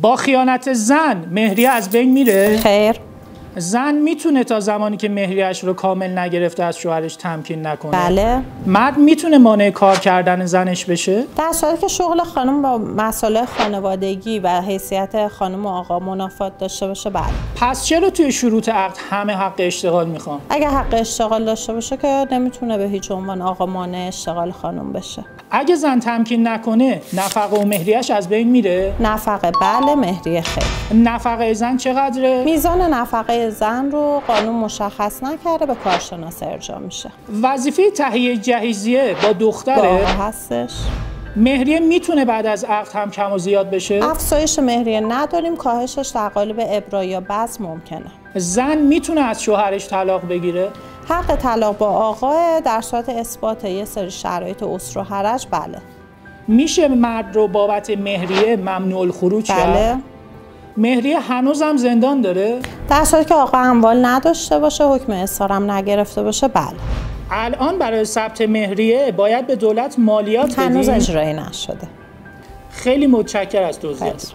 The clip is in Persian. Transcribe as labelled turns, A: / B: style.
A: با خیانت زن مهریه از بین میره؟
B: خیر.
A: زن میتونه تا زمانی که مهریه‌اش رو کامل نگرفته از شوهرش تمکین نکنه؟
B: بله.
A: مرد میتونه مانع کار کردن زنش بشه؟
B: در صورتی که شغل خانم با مسائل خانوادگی و حیثیت خانم و آقا منافات داشته باشه بله.
A: پس چرا توی شروط عقد همه حق اشتغال میخوان؟
B: اگه حق اشتغال داشته باشه که نمیتونه به هیچ عنوان آقا مانع اشتغال خانم بشه.
A: اگه زن تمکین نکنه نفقه و مهریه‌اش از بین میره؟
B: نفقه بله، مهریه خیر.
A: نفقه زن چقدره؟
B: میزان نفقه زن رو قانون مشخص نکرده، به کارشناس ارجاع میشه.
A: وظیفه تهیه جهیزیه با دختره؟
B: هستش.
A: مهریه میتونه بعد از عقد هم کم و زیاد بشه؟
B: افزایش مهریه نداریم، کاهشش در قالب ابرا یا بذل ممکنه.
A: زن میتونه از شوهرش طلاق بگیره؟
B: حق طلاق با آقا در صورت اثبات یه سری شرایط اسر و حرج بله.
A: میشه مرد رو بابت مهریه ممنوع الخروج کرد؟
B: بله.
A: مهریه هنوزم زندان داره؟
B: در صورتی که آقا اموال نداشته باشه، حکم احضارم نگرفته باشه بله.
A: الان برای ثبت مهریه باید به دولت مالیات بدیم؟
B: هنوز اجرایی نشده.
A: خیلی متشکرم از توضیحات.